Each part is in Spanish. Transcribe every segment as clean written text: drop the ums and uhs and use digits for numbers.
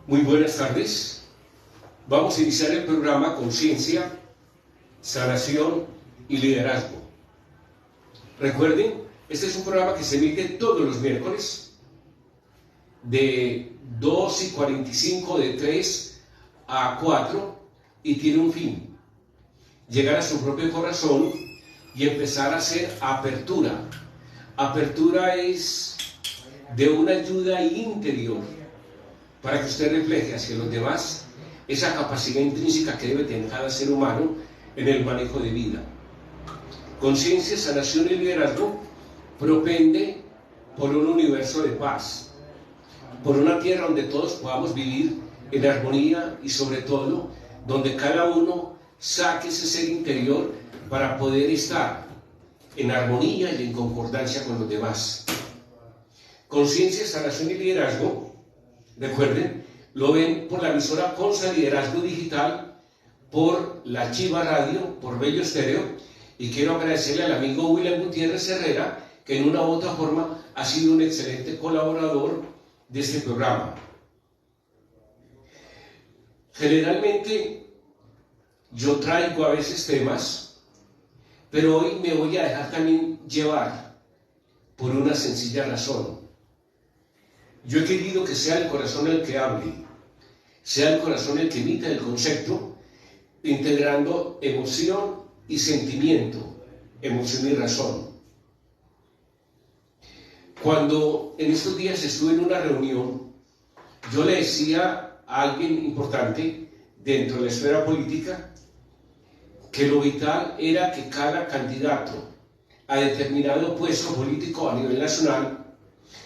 Muy buenas tardes. Vamos a iniciar el programa Conciencia, Sanación y Liderazgo. Recuerden, este es un programa que se emite todos los miércoles de 2:45, de 3 a 4, y tiene un fin: llegar a su propio corazón y empezar a hacer apertura. Apertura es de una ayuda interior para que usted refleje hacia los demás esa capacidad intrínseca que debe tener cada ser humano en el manejo de vida. Conciencia, Sanación y Liderazgo propende por un universo de paz, por una tierra donde todos podamos vivir en armonía y sobre todo donde cada uno saque ese ser interior para poder estar en armonía y en concordancia con los demás. Conciencia, Sanación y Liderazgo, recuerden, lo ven por la emisora Consa Liderazgo Digital, por la Chiva Radio, por Bello Estéreo, y quiero agradecerle al amigo William Gutiérrez Herrera, que en una u otra forma ha sido un excelente colaborador de este programa. Generalmente yo traigo a veces temas, pero hoy me voy a dejar también llevar por una sencilla razón. Yo he querido que sea el corazón el que hable, sea el corazón el que emita el concepto, integrando emoción y sentimiento, emoción y razón. Cuando en estos días estuve en una reunión, yo le decía a alguien importante dentro de la esfera política que lo vital era que cada candidato a determinado puesto político a nivel nacional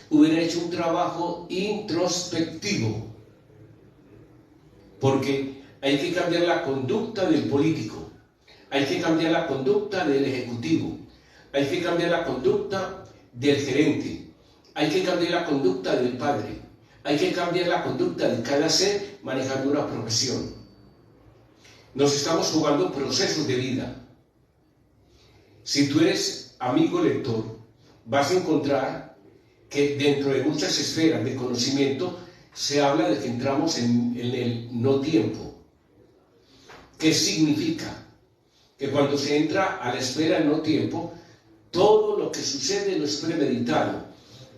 hubiera hecho un trabajo introspectivo, porque hay que cambiar la conducta del político, hay que cambiar la conducta del ejecutivo, hay que cambiar la conducta del gerente, hay que cambiar la conducta del padre, hay que cambiar la conducta de cada ser manejando una profesión. Nos estamos jugando procesos de vida. Si tú eres amigo lector, vas a encontrar que dentro de muchas esferas de conocimiento se habla de que entramos en el no tiempo. ¿Qué significa? Que cuando se entra a la esfera del no tiempo, todo lo que sucede no es premeditado,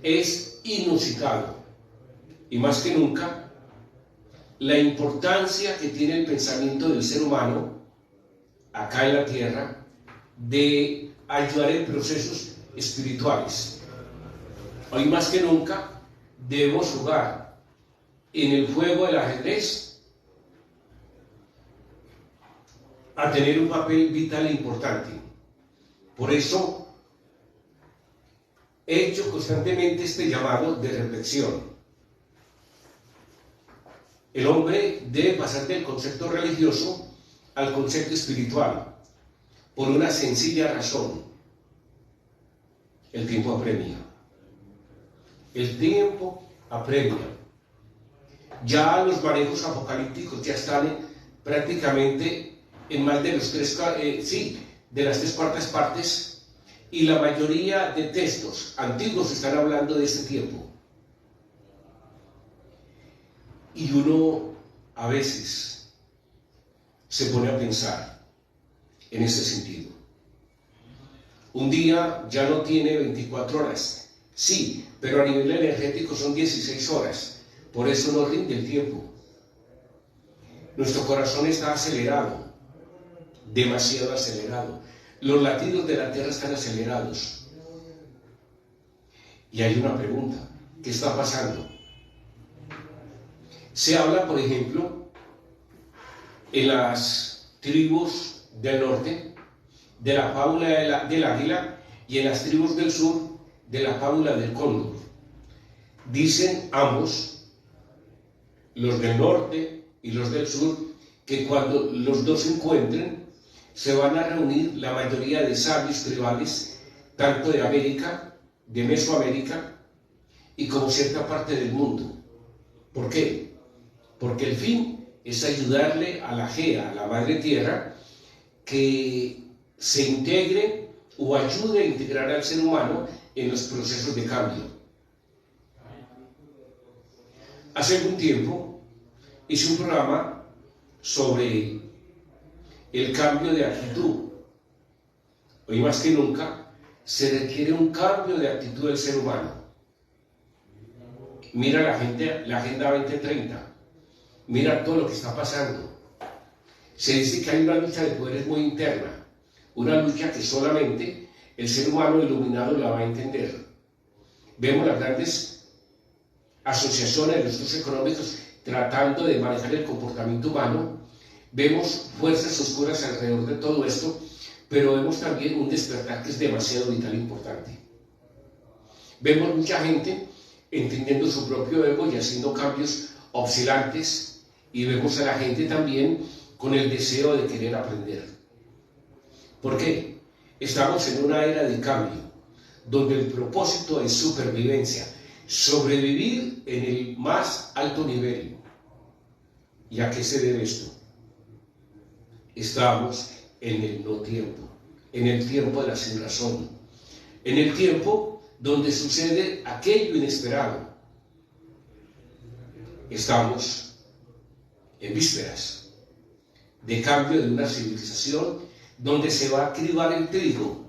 es inusitado. Y más que nunca, la importancia que tiene el pensamiento del ser humano acá en la tierra de ayudar en procesos espirituales. Hoy más que nunca debemos jugar en el juego del ajedrez a tener un papel vital e importante. Por eso he hecho constantemente este llamado de reflexión. El hombre debe pasar del concepto religioso al concepto espiritual por una sencilla razón: el tiempo apremia. El tiempo apremia. Ya los manejos apocalípticos ya están prácticamente en más de las tres cuartas partes, y la mayoría de textos antiguos están hablando de este tiempo. Y uno a veces se pone a pensar en ese sentido. Un día ya no tiene 24 horas. Sí, pero a nivel energético son 16 horas. Por eso no rinde el tiempo. Nuestro corazón está acelerado, demasiado acelerado. Los latidos de la tierra están acelerados. Y hay una pregunta: ¿qué está pasando? Se habla, por ejemplo, en las tribus del norte de la fábula del águila, y en las tribus del sur de la fábula del cóndor. Dicen ambos, los del norte y los del sur, que cuando los dos se encuentren, se van a reunir la mayoría de sabios tribales, tanto de América, de Mesoamérica, y como cierta parte del mundo. ¿Por qué? Porque el fin es ayudarle a la Gea, a la Madre Tierra, que se integre o ayude a integrar al ser humano en los procesos de cambio. Hace algún tiempo hice un programa sobre el cambio de actitud. Hoy más que nunca se requiere un cambio de actitud del ser humano. Mira la Agenda 2030, mira todo lo que está pasando. Se dice que hay una lucha de poderes muy interna, una lucha que solamente el ser humano iluminado la va a entender. Vemos las grandes asociaciones de los estudios económicos tratando de manejar el comportamiento humano, vemos fuerzas oscuras alrededor de todo esto, pero vemos también un despertar que es demasiado vital e importante. Vemos mucha gente entendiendo su propio ego y haciendo cambios oscilantes, y vemos a la gente también con el deseo de querer aprender. ¿Por qué? Estamos en una era de cambio, donde el propósito es supervivencia, sobrevivir en el más alto nivel. ¿Y a qué se debe esto? Estamos en el no tiempo, en el tiempo de la sin razón, en el tiempo donde sucede aquello inesperado. Estamos en vísperas de cambio de una civilización donde se va a cribar el trigo,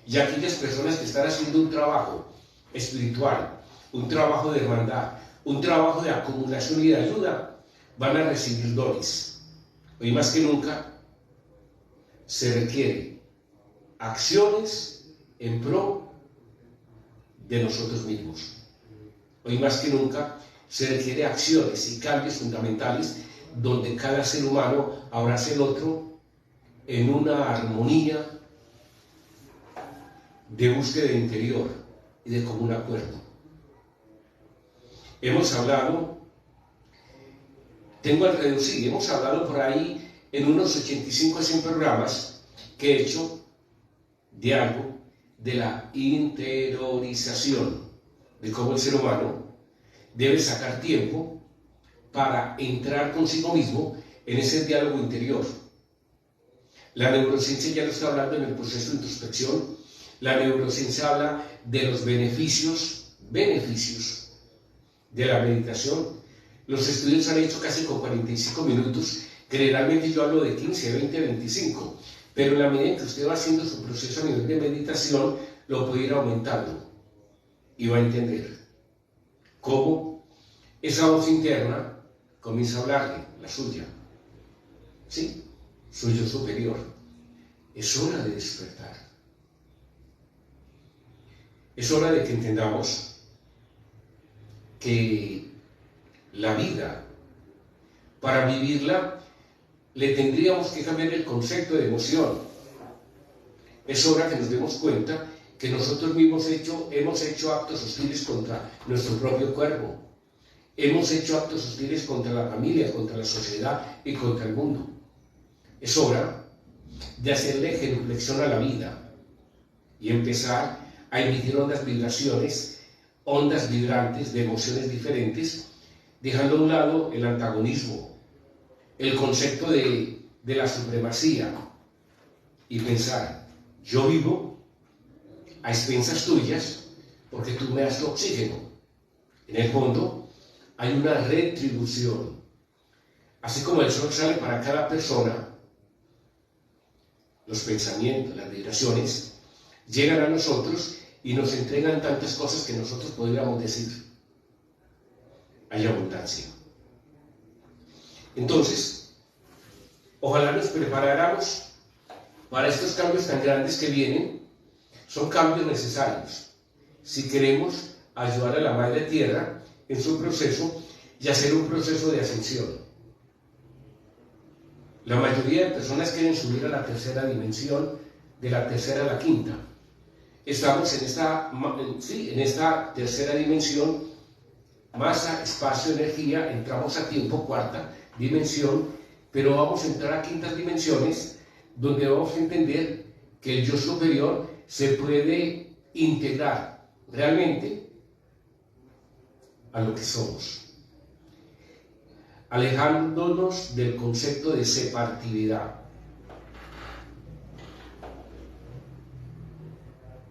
y aquellas personas que están haciendo un trabajo espiritual, un trabajo de hermandad, un trabajo de acumulación y de ayuda, van a recibir dones. Hoy más que nunca se requiere acciones en pro de nosotros mismos. Hoy más que nunca se requiere acciones y cambios fundamentales donde cada ser humano abrace al otro en una armonía de búsqueda interior y de común acuerdo. Hemos hablado, hemos hablado por ahí en unos 85 a 100 programas que he hecho de algo de la interiorización, de cómo el ser humano debe sacar tiempo para entrar consigo mismo en ese diálogo interior. La neurociencia ya lo está hablando en el proceso de introspección. La neurociencia habla de los beneficios de la meditación. Los estudios han hecho casi con 45 minutos. Generalmente yo hablo de 15, 20, 25. Pero en la medida en que usted va haciendo su proceso a nivel de meditación, lo puede ir aumentando y va a entender cómo esa voz interna comienza a hablarle, la suya, ¿sí? Su yo superior. Es hora de despertar. Es hora de que entendamos que la vida, para vivirla, le tendríamos que cambiar el concepto de emoción. Es hora que nos demos cuenta que nosotros mismos hemos hecho actos hostiles contra nuestro propio cuerpo. Hemos hecho actos hostiles contra la familia, contra la sociedad y contra el mundo. Es hora de hacerle genuflexión a la vida y empezar a emitir ondas vibrantes de emociones diferentes, dejando a un lado el antagonismo, el concepto de la supremacía, y pensar: yo vivo a expensas tuyas porque tú me das tu oxígeno. En el fondo hay una retribución. Así como el sol sale para cada persona, los pensamientos, las vibraciones llegan a nosotros y nos entregan tantas cosas que nosotros podríamos decir: hay abundancia. Entonces, ojalá nos preparáramos para estos cambios tan grandes que vienen. Son cambios necesarios si queremos ayudar a la Madre Tierra en su proceso y hacer un proceso de ascensión. La mayoría de personas quieren subir a la tercera dimensión, de la tercera a la quinta. Estamos en esta tercera dimensión, masa, espacio, energía. Entramos a tiempo, cuarta dimensión, pero vamos a entrar a quintas dimensiones, donde vamos a entender que el yo superior se puede integrar realmente a lo que somos, alejándonos del concepto de separatividad.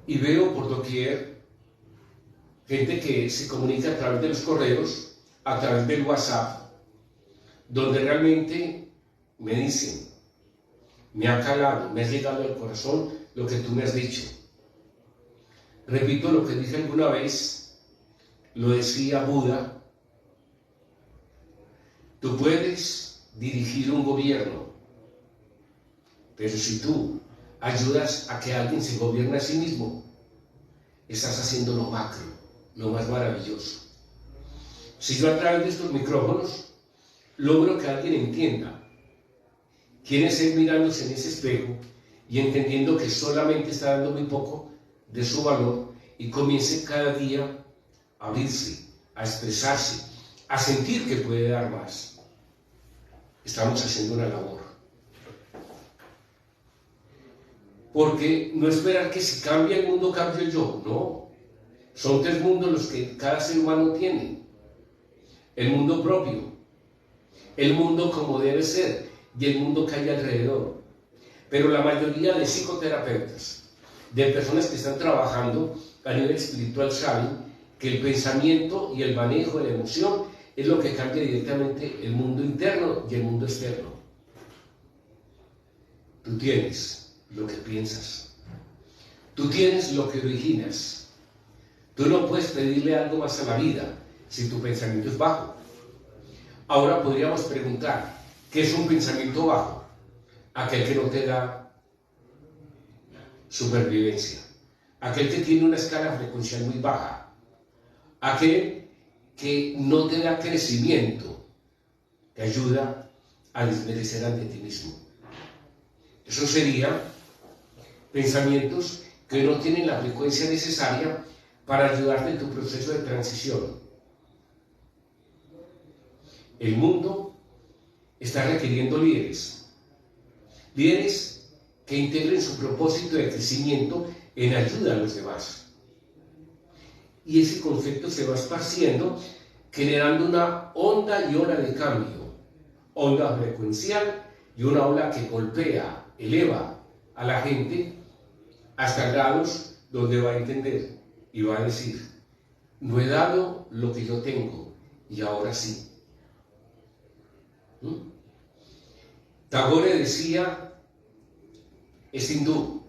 Y veo por doquier gente que se comunica a través de los correos, a través del WhatsApp, donde realmente me dicen, me ha calado, me ha llegado al corazón lo que tú me has dicho. Repito lo que dije alguna vez, lo decía Buda: tú puedes dirigir un gobierno, pero si tú ayudas a que alguien se gobierne a sí mismo, estás haciendo lo macro, lo más maravilloso. Si yo a través de estos micrófonos logro que alguien entienda quién es él mirándose en ese espejo y entendiendo que solamente está dando muy poco de su valor, y comience cada día a abrirse, a expresarse, a sentir que puede dar más, estamos haciendo una labor. Porque no esperar que si cambia el mundo cambie yo, no. Son tres mundos los que cada ser humano tiene: el mundo propio, el mundo como debe ser y el mundo que hay alrededor. Pero la mayoría de psicoterapeutas, de personas que están trabajando a nivel espiritual, saben que el pensamiento y el manejo de la emoción es lo que cambia directamente el mundo interno y el mundo externo. Tú tienes lo que piensas, tú tienes lo que originas. Tú no puedes pedirle algo más a la vida si tu pensamiento es bajo. Ahora podríamos preguntar, ¿qué es un pensamiento bajo? Aquel que no te da supervivencia, aquel que tiene una escala frecuencial muy baja, aquel que no te da crecimiento, te ayuda a desmerecer ante ti mismo. Eso serían pensamientos que no tienen la frecuencia necesaria para ayudarte en tu proceso de transición. El mundo está requiriendo líderes, líderes que integren su propósito de crecimiento en ayuda a los demás. Y ese concepto se va esparciendo, generando una onda y ola de cambio, onda frecuencial y una ola que golpea, eleva a la gente hasta grados donde va a entender y va a decir: no he dado lo que yo tengo y ahora sí. Tagore decía, es hindú,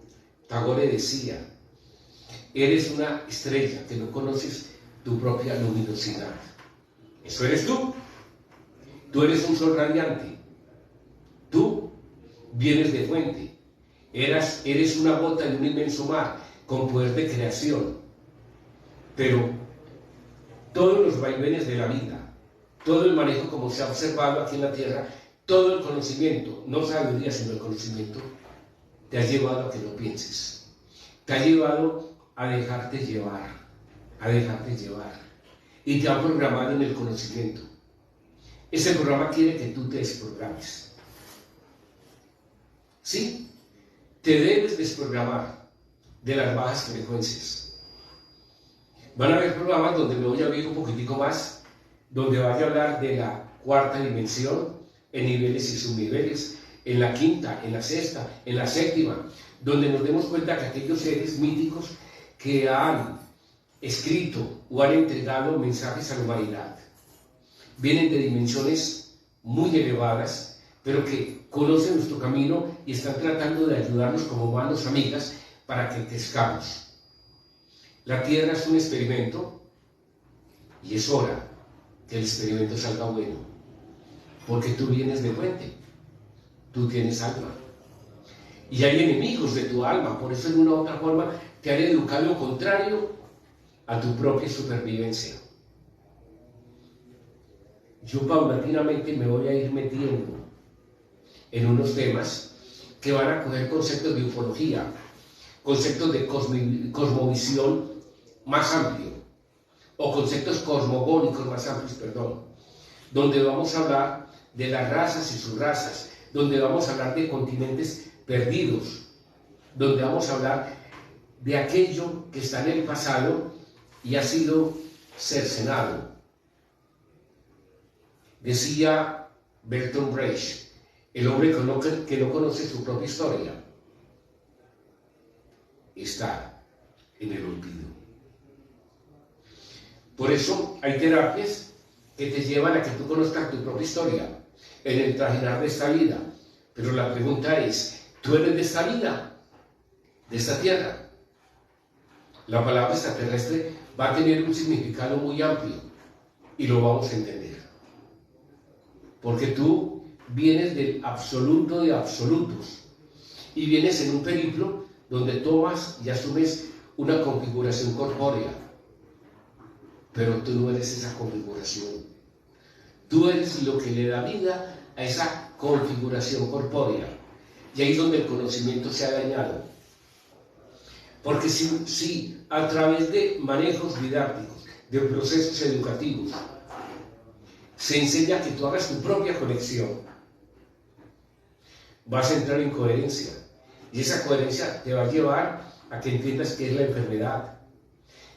Tagore decía: eres una estrella que no conoces tu propia luminosidad. Eso eres tú. Tú eres un sol radiante. Tú vienes de fuente. Eres una gota en un inmenso mar con poder de creación. Pero todos los vaivenes de la vida, todo el manejo como se ha observado aquí en la Tierra, todo el conocimiento, no sabiduría sino el conocimiento, te ha llevado a que no pienses. Te ha llevado a dejarte llevar, y te ha programado en el conocimiento. Ese programa quiere que tú te desprogrames. ¿Sí? Te debes desprogramar de las bajas frecuencias. Van a haber programas donde me voy a abrir un poquitico más, donde vaya a hablar de la cuarta dimensión, en niveles y subniveles, en la quinta, en la sexta, en la séptima, donde nos demos cuenta que aquellos seres míticos que han escrito o han entregado mensajes a la humanidad vienen de dimensiones muy elevadas, pero que conocen nuestro camino y están tratando de ayudarnos como manos amigas para que crezcamos. La Tierra es un experimento y es hora que el experimento salga bueno, porque tú vienes de fuente, tú tienes alma y hay enemigos de tu alma, por eso de una u otra forma te han educado lo contrario a tu propia supervivencia. Yo paulatinamente me voy a ir metiendo en unos temas que van a coger conceptos de ufología, conceptos de cosmovisión más amplio, o conceptos cosmogónicos más amplios, perdón, donde vamos a hablar de las razas y subrazas, donde vamos a hablar de continentes perdidos, donde vamos a hablar de aquello que está en el pasado y ha sido cercenado. Decía Bertolt Brecht, el hombre que no conoce su propia historia está en el olvido. Por eso hay terapias que te llevan a que tú conozcas tu propia historia. en el trajinar de esta vida. Pero la pregunta es, ¿tú eres de esta vida? ¿De esta tierra? La palabra extraterrestre va a tener un significado muy amplio y lo vamos a entender. Porque tú vienes del absoluto de absolutos y vienes en un periplo donde tomas y asumes una configuración corpórea. Pero tú no eres esa configuración. Tú eres lo que le da vida a esa configuración corpórea. Y ahí es donde el conocimiento se ha dañado. Porque si a través de manejos didácticos, de procesos educativos, se enseña que tú hagas tu propia conexión, vas a entrar en coherencia. Y esa coherencia te va a llevar a que entiendas qué es la enfermedad.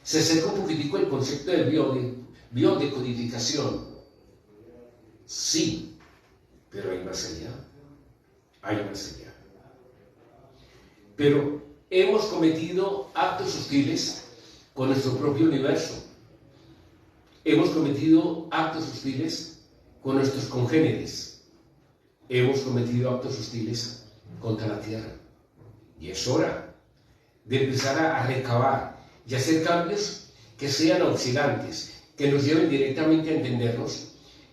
Se acerca un poquitico el concepto de biodecodificación. Sí, pero hay más allá. Hay más allá. Pero hemos cometido actos hostiles con nuestro propio universo. Hemos cometido actos hostiles con nuestros congéneres. Hemos cometido actos hostiles contra la tierra. Y es hora de empezar a recabar y hacer cambios que sean oscilantes, que nos lleven directamente a entendernos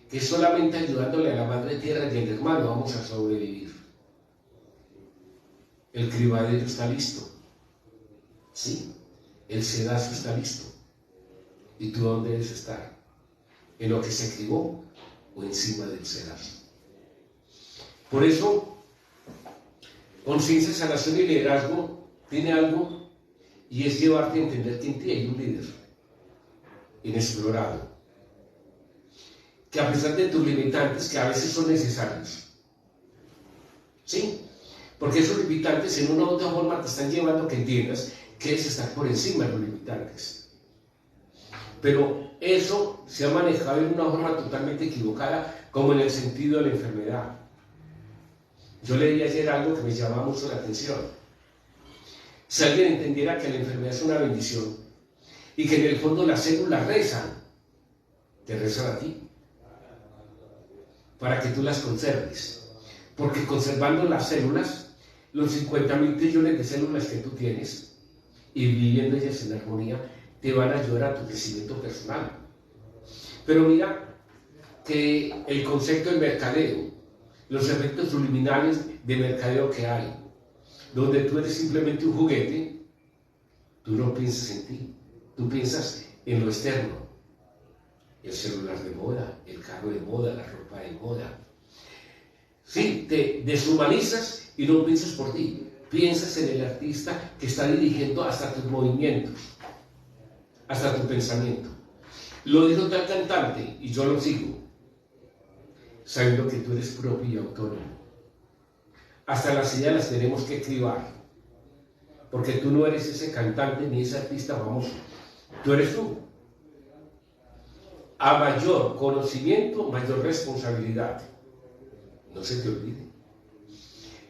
que solamente ayudándole a la madre tierra y al hermano vamos a sobrevivir. El cribadero está listo. Sí, el sedazo está listo. ¿Y tú dónde debes estar? ¿En lo que se cribó o encima del sedazo? Por eso, conciencia, sanación y liderazgo tiene algo, y es llevarte a entender que en ti hay un líder inexplorado, que a pesar de tus limitantes, que a veces son necesarios, ¿sí? Porque esos limitantes en una u otra forma te están llevando a que entiendas que es estar por encima de los limitantes. Pero eso se ha manejado en una forma totalmente equivocada, como en el sentido de la enfermedad. Yo leí ayer algo que me llamaba mucho la atención. Si alguien entendiera que la enfermedad es una bendición y que en el fondo las células rezan, te rezan a ti, para que tú las conserves. Porque conservando las células, los 50.000 trillones de células que tú tienes, y viviendo ellas en armonía, te van a ayudar a tu crecimiento personal. Pero mira que el concepto de mercadeo, los efectos subliminales de mercadeo que hay, donde tú eres simplemente un juguete, tú no piensas en ti, tú piensas en lo externo. El celular de moda, el carro de moda, la ropa de moda. Sí, te deshumanizas y no piensas por ti, piensas en el artista que está dirigiendo hasta tus movimientos, hasta tu pensamiento. Lo dijo tal cantante y yo lo sigo, sabiendo que tú eres propio y autónomo. Hasta las ideas las tenemos que cribar, porque tú no eres ese cantante ni ese artista famoso, tú eres tú. A mayor conocimiento, mayor responsabilidad. No se te olvide.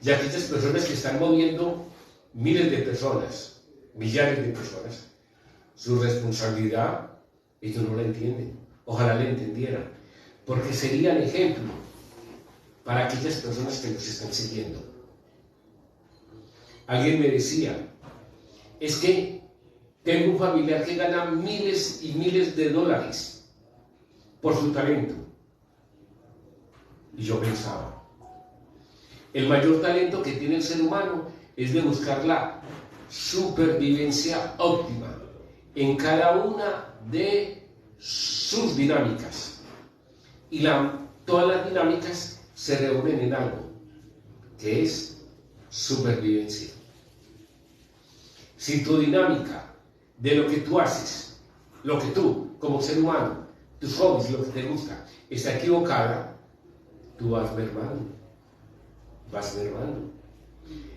Y aquellas personas que están moviendo miles de personas, millares de personas, su responsabilidad, ellos no la entienden. Ojalá la entendieran, porque serían ejemplo para aquellas personas que los están siguiendo. Alguien me decía, es que tengo un familiar que gana miles y miles de dólares por su talento. Y yo pensaba, el mayor talento que tiene el ser humano es de buscar la supervivencia óptima en cada una de sus dinámicas. Y todas las dinámicas se reúnen en algo, que es supervivencia. Si tu dinámica de lo que tú haces, lo que tú, como ser humano, tus hobbies, lo que te gusta, está equivocada, tú vas mermando. Vas mermando.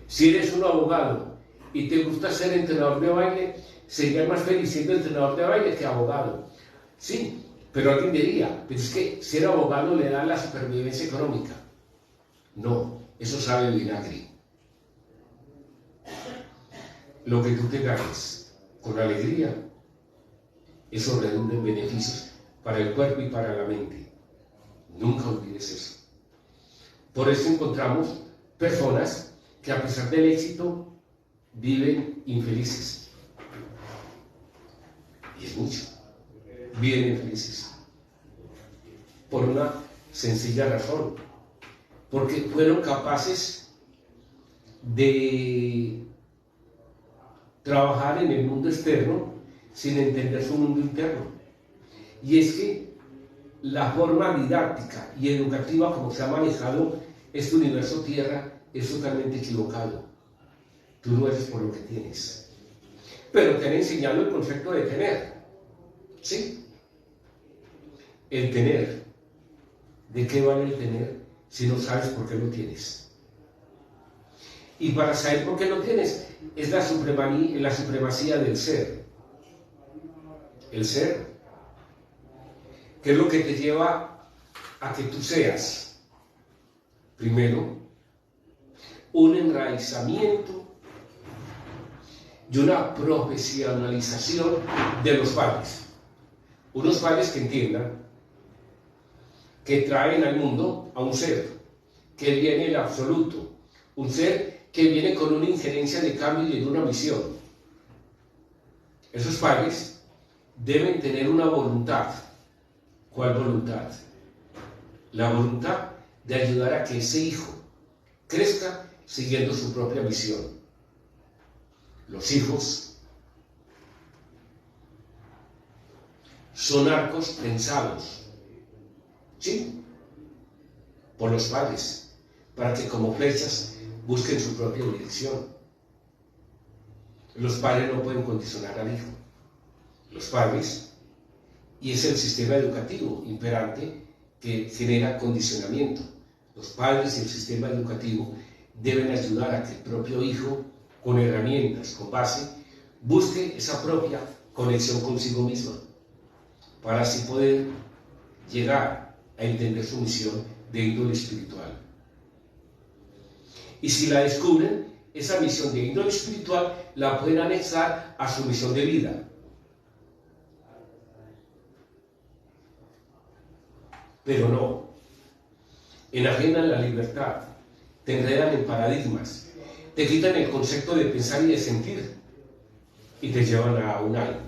Si eres un abogado y te gusta ser entrenador de baile, serías más feliz siendo entrenador de baile que abogado. Sí, pero alguien diría, pero es que ser abogado le da la supervivencia económica. No, eso sabe el vinagre. Lo que tú te ganes con alegría, eso redunda en beneficios para el cuerpo y para la mente. Nunca olvides eso. Por eso encontramos personas que a pesar del éxito viven infelices. Y es mucho. Viven infelices. Por una sencilla razón. Porque fueron capaces de trabajar en el mundo externo sin entender su mundo interno. Y es que la forma didáctica y educativa como se ha manejado este universo Tierra es totalmente equivocado. Tú no eres por lo que tienes. Pero te han enseñado el concepto de tener. ¿Sí? El tener. ¿De qué vale el tener si no sabes por qué lo tienes? Y para saber por qué lo tienes es la supremacía del ser. El ser. ¿Qué es lo que te lleva a que tú seas? Primero, un enraizamiento y una profesionalización de los padres. Unos padres que entiendan que traen al mundo a un ser que viene el absoluto, un ser que viene con una injerencia de cambio y de una misión. Esos padres deben tener una voluntad. ¿Cuál voluntad? La voluntad de ayudar a que ese hijo crezca siguiendo su propia misión. Los hijos son arcos pensados, ¿sí?, por los padres, para que como flechas busquen su propia dirección. Los padres no pueden condicionar al hijo. Los padres, y es el sistema educativo imperante que genera condicionamiento. Los padres y el sistema educativo deben ayudar a que el propio hijo, con herramientas, con base, busque esa propia conexión consigo misma, para así poder llegar a entender su misión de índole espiritual. Y si la descubren, esa misión de índole espiritual la pueden anexar a su misión de vida. Pero no, enajenan la libertad, te enredan en paradigmas, te quitan el concepto de pensar y de sentir y te llevan a un algo.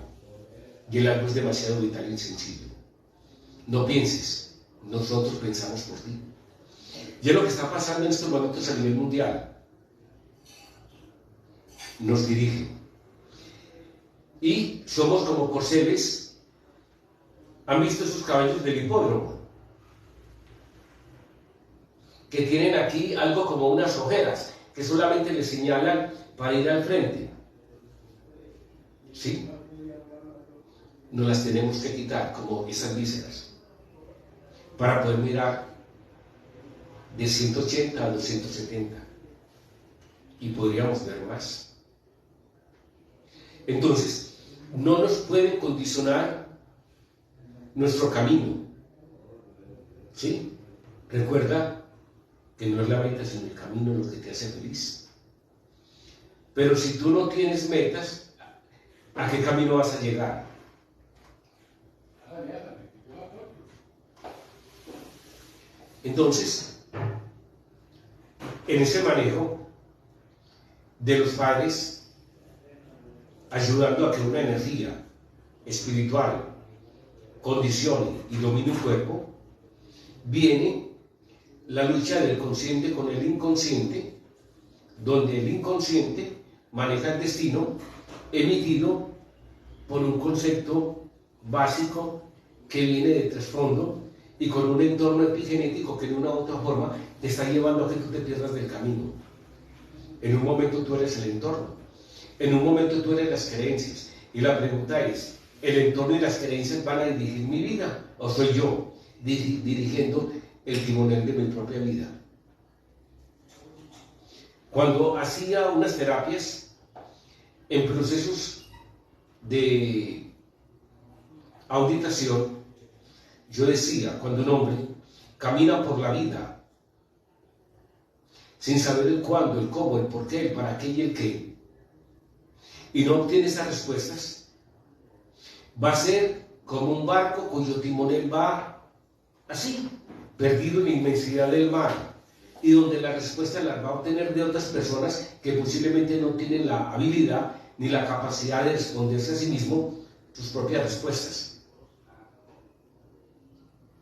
Y el algo es demasiado vital y sencillo. No pienses, nosotros pensamos por ti. Y es lo que está pasando en estos momentos a nivel mundial. Nos dirige. Y somos como corceles. ¿Han visto esos caballos del hipódromo? Que tienen aquí algo como unas ojeras, que solamente les señalan para ir al frente. ¿Sí? Nos las tenemos que quitar, como esas vísceras, para poder mirar de 180 a 270. Y podríamos ver más. Entonces, no nos pueden condicionar nuestro camino. ¿Sí? Recuerda que no es la meta, sino el camino lo que te hace feliz. Pero si tú no tienes metas, ¿a qué camino vas a llegar? Entonces, en ese manejo de los padres, ayudando a que una energía espiritual condicione y domine un cuerpo, viene la lucha del consciente con el inconsciente, donde el inconsciente maneja el destino emitido por un concepto básico que viene de trasfondo y con un entorno epigenético que de una u otra forma te está llevando a que tú te pierdas del camino. En un momento tú eres el entorno, en un momento tú eres las creencias, y la pregunta es, ¿el entorno y las creencias van a dirigir mi vida o soy yo dirigiendo el timonel de mi propia vida? Cuando hacía unas terapias en procesos de auditación, yo decía, cuando un hombre camina por la vida sin saber el cuándo, el cómo, el por qué, el para qué y el qué, y no obtiene esas respuestas, va a ser como un barco cuyo timonel va así, perdido en la inmensidad del mar, y donde las respuestas las va a obtener de otras personas que posiblemente no tienen la habilidad ni la capacidad de responderse a sí mismo sus propias respuestas.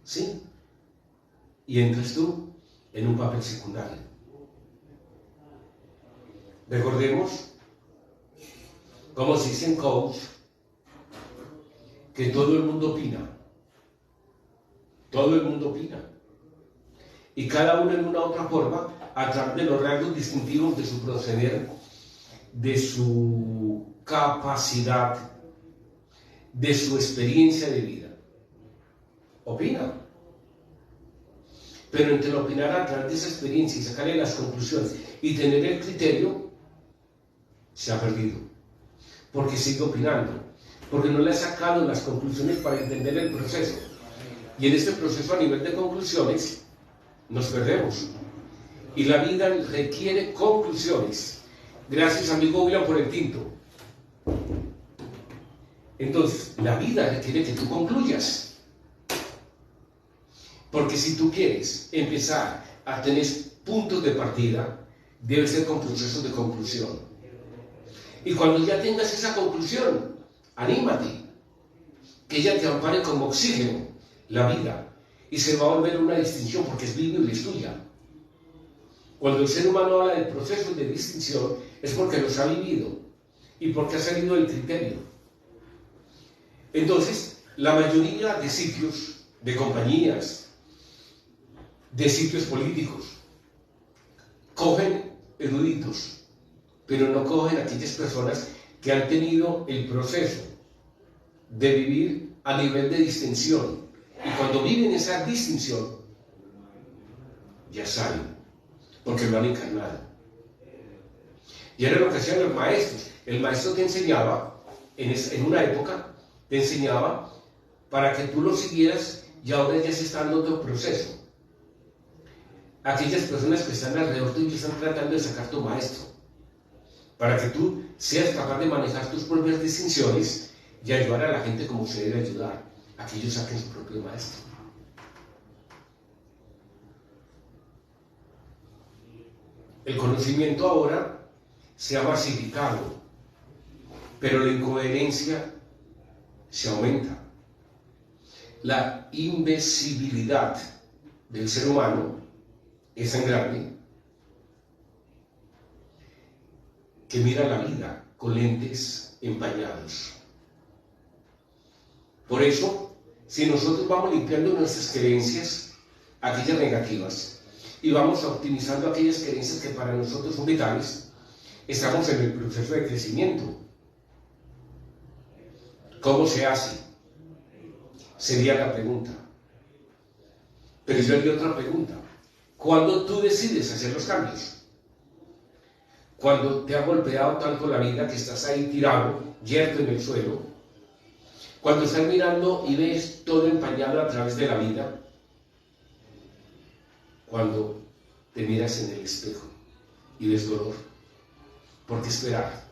¿Sí? Y entras tú en un papel secundario. Recordemos, como se dice en coach, que todo el mundo opina. Todo el mundo opina. Y cada uno en una u otra forma, a través de los rasgos distintivos de su proceder, de su capacidad, de su experiencia de vida. Opina. Pero entre el opinar a través de esa experiencia y sacarle las conclusiones y tener el criterio, se ha perdido. Porque sigue opinando. Porque no le ha sacado las conclusiones para entender el proceso. Y en este proceso, a nivel de conclusiones, nos perdemos. Y la vida requiere conclusiones. Gracias, amigo William, por el tinto. Entonces, la vida requiere que tú concluyas. Porque si tú quieres empezar a tener puntos de partida, debe ser con procesos de conclusión. Y cuando ya tengas esa conclusión, anímate. Que ella te ampare como oxígeno, la vida. Y se va a volver una distinción porque es vivible, es tuya. Cuando el ser humano habla de procesos de distinción, es porque los ha vivido y porque ha salido del criterio. Entonces, la mayoría de sitios, de compañías, de sitios políticos, cogen eruditos, pero no cogen a aquellas personas que han tenido el proceso de vivir a nivel de distinción. Y cuando viven esa distinción, ya saben, porque lo han encarnado. Y era lo que hacían los maestros. El maestro te enseñaba, en una época, te enseñaba para que tú lo siguieras y ahora ya se está dando otro proceso. Aquellas personas que están alrededor tuyo están tratando de sacar tu maestro, para que tú seas capaz de manejar tus propias distinciones y ayudar a la gente como se debe ayudar, a que ellos saquen su propio maestro. El conocimiento ahora se ha masificado, pero la incoherencia se aumenta. La imbecibilidad del ser humano es tan grande que mira la vida con lentes empañados. Por eso, si nosotros vamos limpiando nuestras creencias, aquellas negativas, y vamos optimizando aquellas creencias que para nosotros son vitales, estamos en el proceso de crecimiento. ¿Cómo se hace? Sería la pregunta. Pero yo haría otra pregunta. ¿Cuándo tú decides hacer los cambios? Cuando te ha golpeado tanto la vida que estás ahí tirado, yerto en el suelo. Cuando estás mirando y ves todo empañado a través de la vida. Cuando te miras en el espejo y ves dolor. ¿Por qué esperar?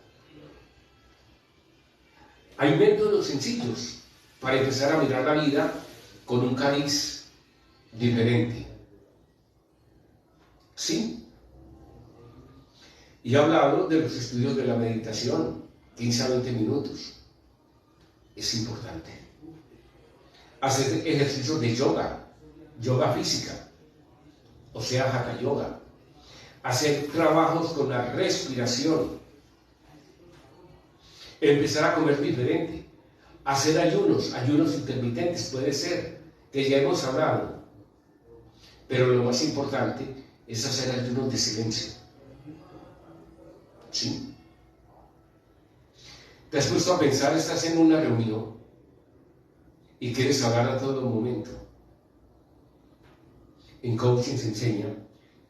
Hay métodos sencillos para empezar a mirar la vida con un cariz diferente. ¿Sí? Y he hablado de los estudios de la meditación, 15 a 20 minutos. Es importante. Hacer ejercicios de yoga, yoga física, o sea, hatha yoga. Hacer trabajos con la respiración. Empezar a comer diferente. Hacer ayunos intermitentes, puede ser, que ya hemos hablado. Pero lo más importante es hacer ayunos de silencio. ¿Sí? ¿Te has puesto a pensar, estás en una reunión y quieres hablar a todo momento? En coaching se enseña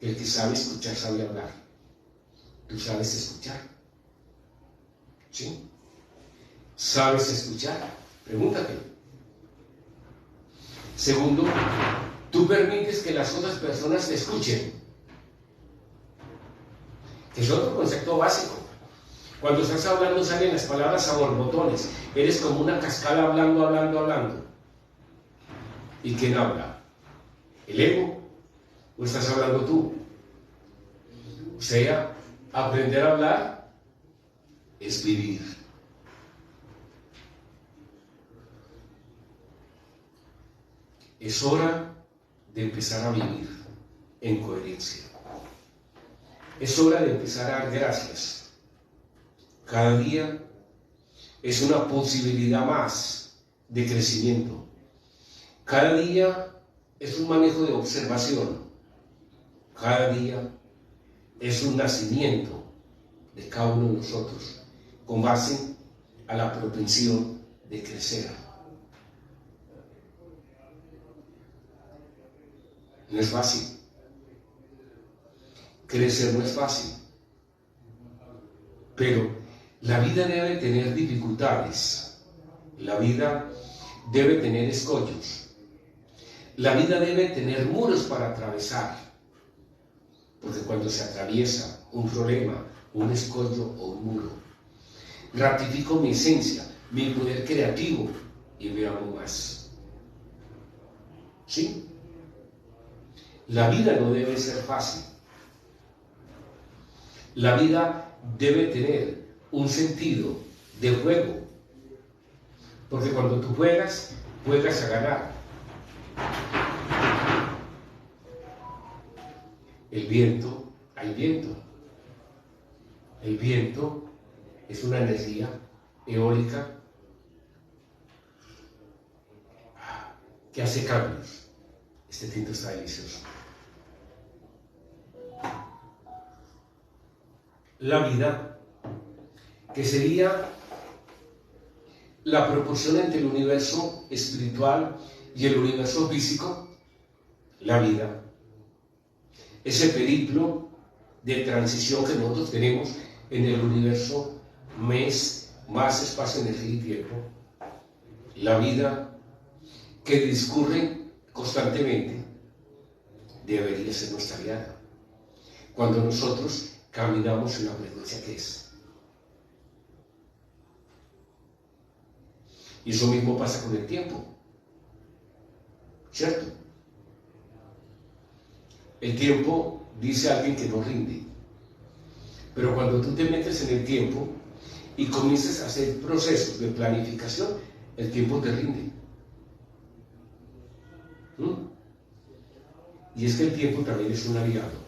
que el que sabe escuchar sabe hablar. ¿Tú sabes escuchar? ¿Sí? ¿Sabes escuchar? Pregúntate. Segundo, tú permites que las otras personas te escuchen. Que es otro concepto básico. Cuando estás hablando salen las palabras a borbotones. Eres como una cascada hablando. ¿Y quién habla? ¿El ego? ¿O estás hablando tú? sea, aprender a hablar es vivir. Es hora de empezar a vivir en coherencia. Es hora de empezar a dar gracias. Cada día es una posibilidad más de crecimiento. Cada día es un manejo de observación. Cada día es un nacimiento de cada uno de nosotros con base a la propensión de crecer. No es fácil. Crecer no es fácil. Pero la vida debe tener dificultades. La vida debe tener escollos. La vida debe tener muros para atravesar. Porque cuando se atraviesa un problema, un escollo o un muro, ratifico mi esencia, mi poder creativo y me amo más. ¿Sí? La vida no debe ser fácil. La vida debe tener un sentido de juego. Porque cuando tú juegas, juegas a ganar. El viento, hay viento. El viento es una energía eólica que hace cambios. Este tinto está delicioso. La vida, que sería la proporción entre el universo espiritual y el universo físico, la vida, ese periplo de transición que nosotros tenemos en el universo más espacio, energía y tiempo, la vida que discurre constantemente, debería ser nuestra guiada cuando nosotros caminamos en la frecuencia que es. Y eso mismo pasa con el tiempo, ¿cierto? El tiempo, dice alguien, que no rinde. Pero cuando tú te metes en el tiempo y comienzas a hacer procesos de planificación, el tiempo te rinde. Y es que el tiempo también es un aliado.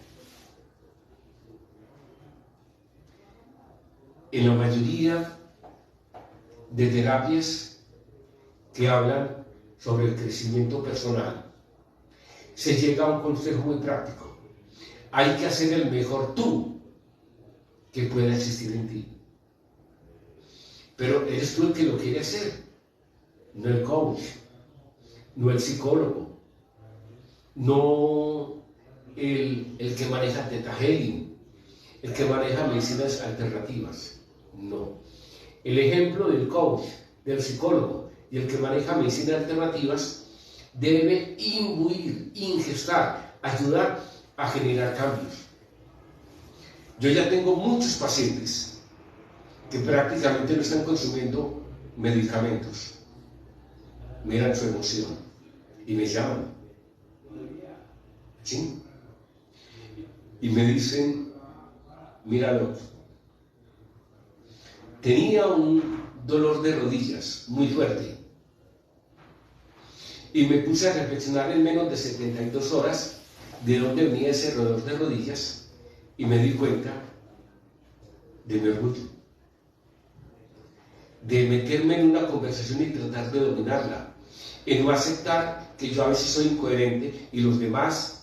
En la mayoría de terapias que hablan sobre el crecimiento personal, se llega a un consejo muy práctico. Hay que hacer el mejor tú que pueda existir en ti. Pero eres tú el que lo quiere hacer, no el coach, no el psicólogo, no el que maneja Theta Healing, el que maneja medicinas alternativas. No. El ejemplo del coach, del psicólogo y el que maneja medicinas alternativas debe imbuir, ingestar, ayudar a generar cambios. Yo ya tengo muchos pacientes que prácticamente no están consumiendo medicamentos. Miran su emoción y me llaman. ¿Sí? Y me dicen, míralo, tenía un dolor de rodillas muy fuerte y me puse a reflexionar en menos de 72 horas de dónde venía ese dolor de rodillas y me di cuenta de mi orgullo, de meterme en una conversación y tratar de dominarla, en no aceptar que yo a veces soy incoherente y los demás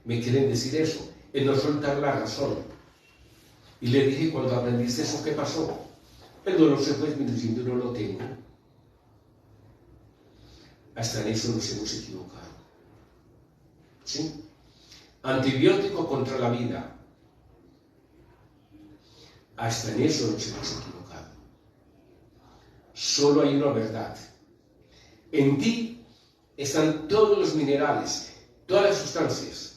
me quieren decir eso, en no soltar la razón. Y le dije, cuando aprendiste eso, ¿qué pasó? El dolor se fue disminuyendo y no lo tengo. Hasta en eso nos hemos equivocado. ¿Sí? Antibiótico contra la vida. Hasta en eso nos hemos equivocado. Solo hay una verdad. En ti están todos los minerales, todas las sustancias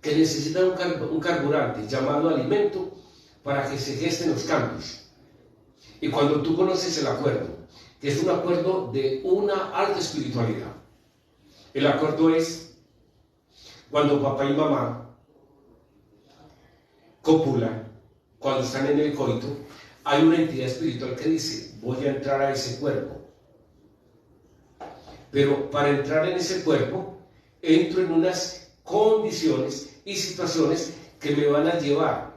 que necesitan un carburante llamado alimento para que se gesten los cambios. Y cuando tú conoces el acuerdo, que es un acuerdo de una alta espiritualidad, el acuerdo es cuando papá y mamá cópula, cuando están en el coito, hay una entidad espiritual que dice, voy a entrar a ese cuerpo. Pero para entrar en ese cuerpo, entro en unas condiciones y situaciones que me van a llevar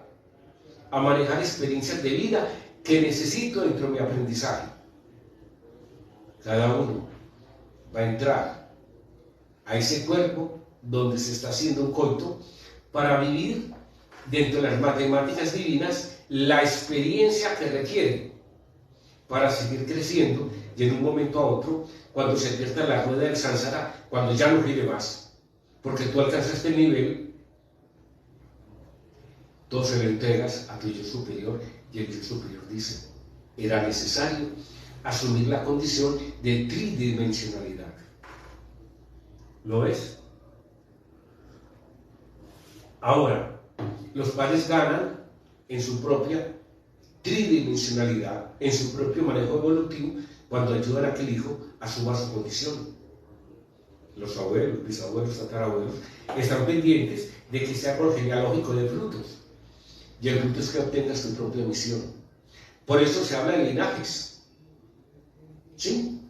a manejar experiencias de vida que necesito dentro de mi aprendizaje. Cada uno va a entrar a ese cuerpo donde se está haciendo un coito para vivir dentro de las matemáticas divinas la experiencia que requiere para seguir creciendo y en un momento a otro, cuando se pierda la rueda del sánsara, cuando ya no gire más, porque tú alcanzaste el nivel, todo se lo entregas a tu yo superior y el yo superior dice, era necesario asumir la condición de tridimensionalidad. ¿Lo ves? Ahora, los padres ganan en su propia tridimensionalidad, en su propio manejo evolutivo, cuando ayudan a que el hijo asuma su condición. Los abuelos, bisabuelos, tatarabuelos están pendientes de que sea árbol genealógico de frutos. Y el fruto es que obtengas tu propia misión. Por eso se habla de linajes. ¿Sí?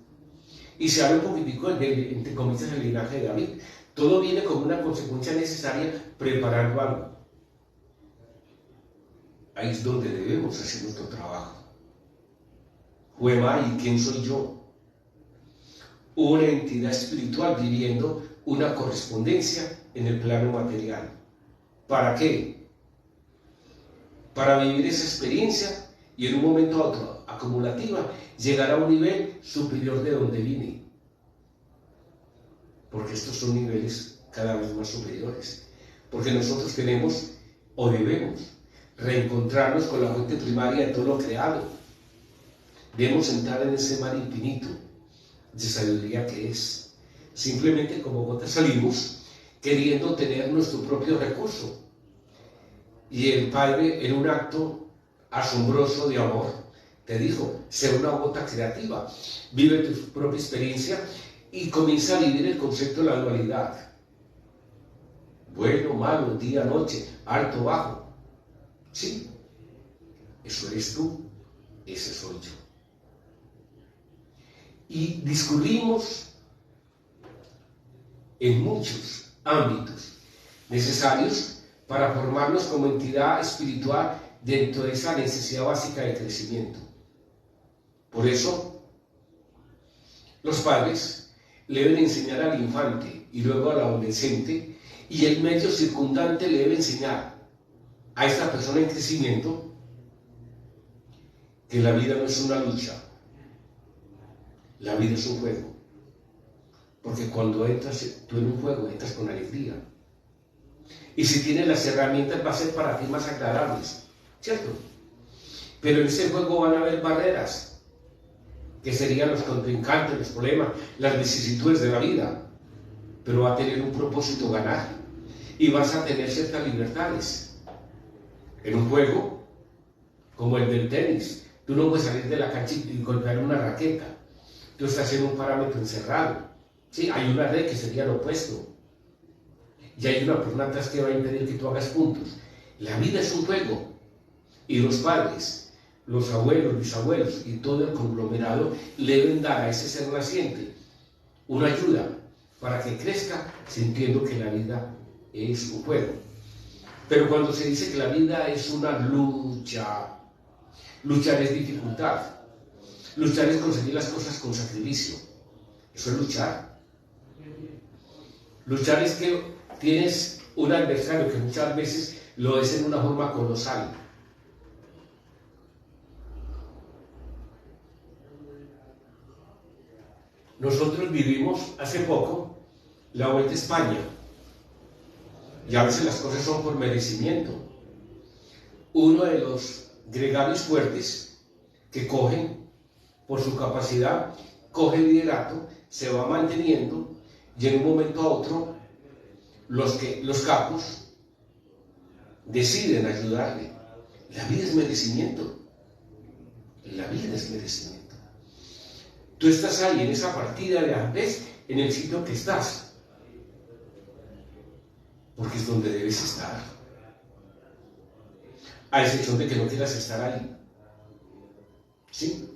Y se habla un poquitico, entre comillas, del linaje de David. Todo viene como una consecuencia necesaria preparando algo. Ahí es donde debemos hacer nuestro trabajo. Juema, ¿y quién soy yo? Una entidad espiritual viviendo una correspondencia en el plano material. ¿Para qué? Para vivir esa experiencia y en un momento a otro, acumulativa, llegar a un nivel superior de donde vine. Porque estos son niveles cada vez más superiores. Porque nosotros tenemos o debemos reencontrarnos con la fuente primaria de todo lo creado. Debemos entrar en ese mar infinito de sabiduría que es. Simplemente como gotas salimos queriendo tener nuestro propio recurso. Y el Padre, en un acto asombroso de amor, te dijo, sé una gota creativa, vive tu propia experiencia y comienza a vivir el concepto de la dualidad. Bueno, malo, día, noche, alto, bajo. Sí, eso eres tú, ese soy yo. Y discurrimos en muchos ámbitos necesarios para formarnos como entidad espiritual dentro de esa necesidad básica de crecimiento. Por eso, los padres le deben enseñar al infante y luego al adolescente, y el medio circundante le debe enseñar a esta persona en crecimiento que la vida no es una lucha, la vida es un juego. Porque cuando entras tú en un juego, entras con alegría. Y si tienes las herramientas va a ser para ti más agradables, ¿cierto? Pero en ese juego van a haber barreras, que serían los contrincantes, los problemas, las vicisitudes de la vida. Pero va a tener un propósito ganar. Y vas a tener ciertas libertades. En un juego, como el del tenis, tú no puedes salir de la cancha y golpear una raqueta. Tú estás en un parámetro encerrado. Sí, hay una red que sería lo opuesto. Y hay una persona atrás que va a impedir que tú hagas puntos. La vida es un juego. Y los padres, los abuelos, bisabuelos y todo el conglomerado le deben dar a ese ser naciente una ayuda para que crezca sintiendo que la vida es un juego. Pero cuando se dice que la vida es una lucha, luchar es dificultad. Luchar es conseguir las cosas con sacrificio. Eso es luchar. Luchar es que tienes un adversario que muchas veces lo es en una forma colosal. Nosotros vivimos hace poco la Vuelta a España. Y a veces las cosas son por merecimiento. Uno de los gregarios fuertes que cogen por su capacidad, coge el liderato, se va manteniendo y en un momento a otro los capos deciden ayudarle. La vida es merecimiento. La vida es merecimiento. Tú estás ahí en esa partida de Andrés, en el sitio que estás. Porque es donde debes estar. a excepción de que no quieras estar ahí. ¿Sí?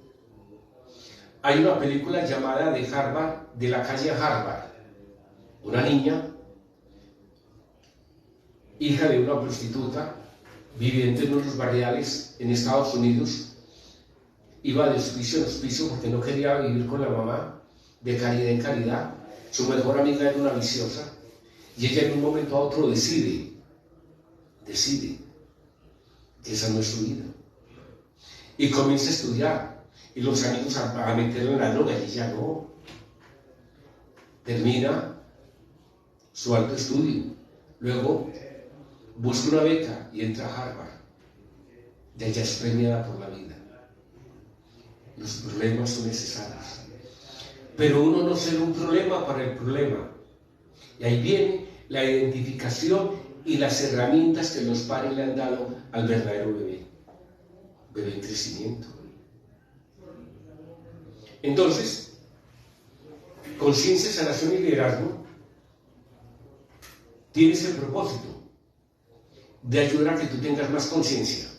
Hay una película llamada de Harvard, de la calle Harvard. Una niña, hija de una prostituta, viviente en unos barriales en Estados Unidos, iba de hospicio en hospicio porque no quería vivir con la mamá, de caridad en caridad. Su mejor amiga era una viciosa, y ella en un momento a otro decide que esa no es su vida. Y comienza a estudiar, y los amigos a meterla en la droga, y ella no. Termina su alto estudio, luego busca una beca y entra a Harvard. De allá es premiada por la vida. Los problemas son necesarios, pero uno no será un problema para el problema. Y ahí viene la identificación y las herramientas que los padres le han dado al verdadero bebé en crecimiento. Entonces, conciencia, sanación y liderazgo tienes el propósito de ayudar a que tú tengas más conciencia.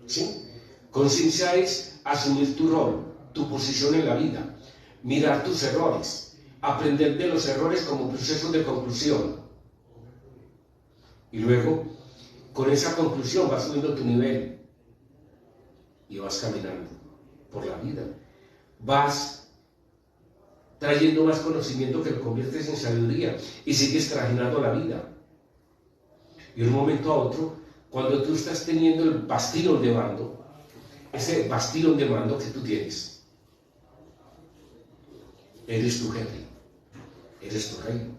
¿Sí? Conciencia es asumir tu rol, tu posición en la vida, mirar tus errores, aprender de los errores como proceso de conclusión. Y luego, con esa conclusión vas subiendo tu nivel y vas caminando por la vida. Vas trayendo más conocimiento que lo conviertes en sabiduría y sigues trajinando la vida. Y de un momento a otro, cuando tú estás teniendo el bastión de mando, ese bastión de mando que tú tienes, eres tu jefe, eres tu rey,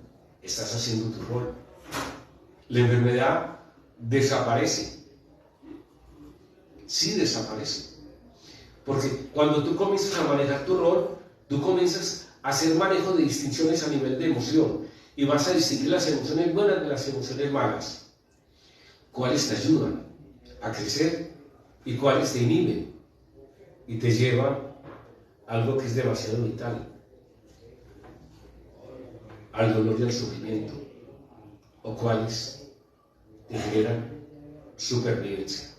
estás haciendo tu rol. La enfermedad desaparece, sí desaparece, porque cuando tú comienzas a manejar tu rol, tú comienzas a hacer manejo de distinciones a nivel de emoción y vas a distinguir las emociones buenas de las emociones malas. ¿Cuáles te ayudan a crecer y cuáles te inhiben y te llevan a algo que es demasiado vital, al dolor y al sufrimiento, o cuáles te generan supervivencia?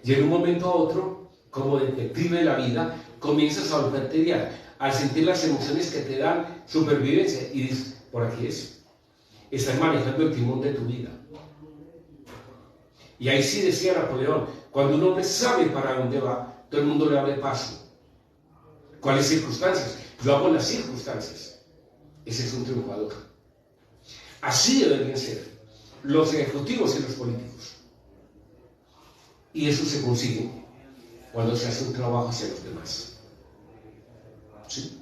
Y en un momento a otro, como detective de la vida, comienzas a olfatear, al sentir las emociones que te dan supervivencia y dices, por aquí es, estás manejando el timón de tu vida. Y ahí sí decía Napoleón, cuando uno no sabe para dónde va, todo el mundo le abre paso. ¿Cuáles circunstancias? Yo hago las circunstancias. Ese es un triunfador. Así deberían ser los ejecutivos y los políticos. Y eso se consigue cuando se hace un trabajo hacia los demás. ¿Sí?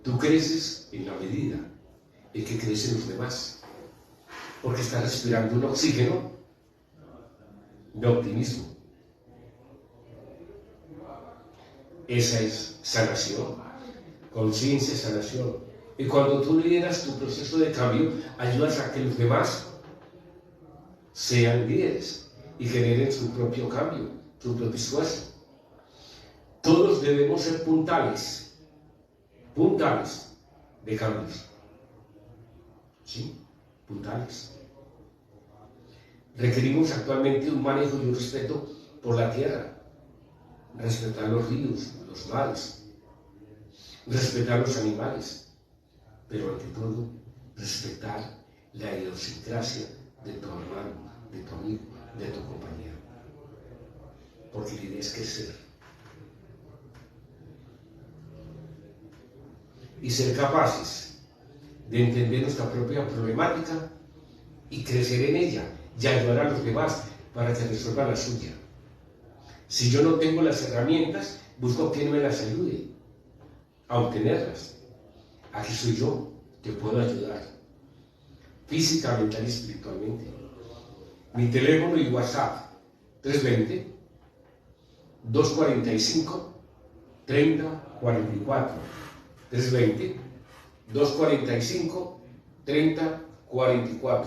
Tú creces en la medida en que crecen los demás, porque estás respirando un oxígeno de optimismo. Esa es sanación, conciencia, sanación. Y cuando tú lideras tu proceso de cambio, ayudas a que los demás sean líderes y generen su propio cambio, su propio esfuerzo. Todos debemos ser puntales de cambios. ¿Sí? Puntales. Requerimos actualmente un manejo y un respeto por la tierra, respetar los ríos, los mares, respetar los animales, pero ante todo, respetar la idiosincrasia de tu hermano, de tu amigo, de tu compañero. Porque la idea es crecer. Y ser capaces de entender nuestra propia problemática y crecer en ella y ayudar a los demás para que resuelvan la suya. Si yo no tengo las herramientas, busco quien me las ayude a obtenerlas. Aquí soy yo que puedo ayudar, física, mental y espiritualmente. Mi teléfono y WhatsApp, 320-245-3044. 320-245-3044.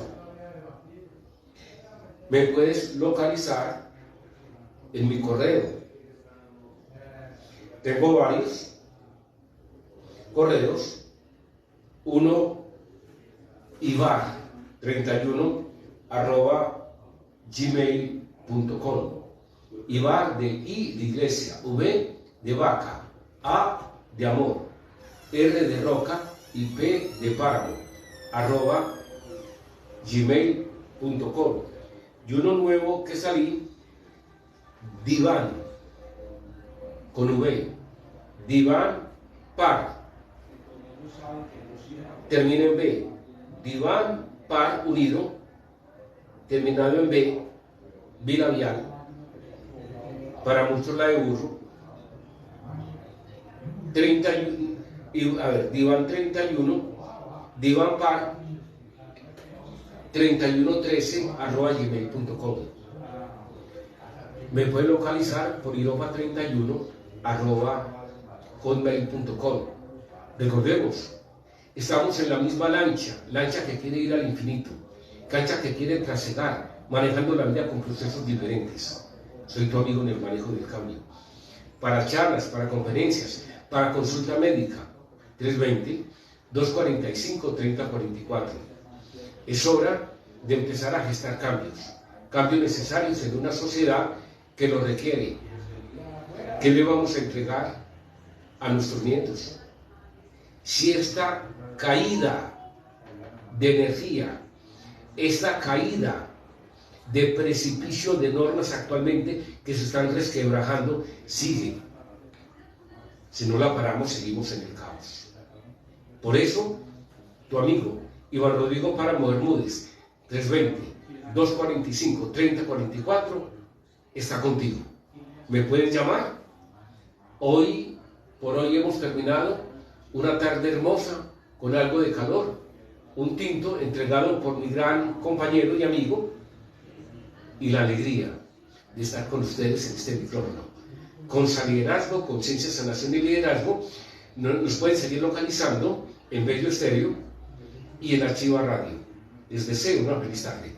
Me puedes localizar en mi correo. Tengo varios correos. Uno, ibar31 gmail.com. Ibar de iglesia, V de vaca, A de amor, R de roca y P de páramo, @gmail.com. Y uno nuevo que salí, Diván, con V, Diván par, termina en B, Diván par unido, terminado en B, bilabial, para muchos la de burro, 31, Diván 31, Diván par 3113 @gmail.com. Me puede localizar por iropa31 @hotmail.com. Recordemos, estamos en la misma lancha que quiere ir al infinito, lancha que quiere trasegar, manejando la vida con procesos diferentes. Soy tu amigo en el manejo del cambio. Para charlas, para conferencias, para consulta médica, 320-245-3044. Es hora de empezar a gestar cambios necesarios en una sociedad que lo requiere. ¿Qué le vamos a entregar a nuestros nietos? Si esta caída de energía, esta caída de precipicio de normas actualmente que se están resquebrajando, sigue. Si no la paramos, seguimos en el caos. Por eso, tu amigo Iván Rodrigo Páramo Bermúdez, 320-245-3044, está contigo. ¿Me puedes llamar? Por hoy hemos terminado una tarde hermosa con algo de calor, un tinto entregado por mi gran compañero y amigo, y la alegría de estar con ustedes en este micrófono. Con Liderazgo, Conciencia, Sanación y Liderazgo, nos pueden seguir localizando en Bello Estéreo y en Archiva Radio. Les deseo una feliz tarde.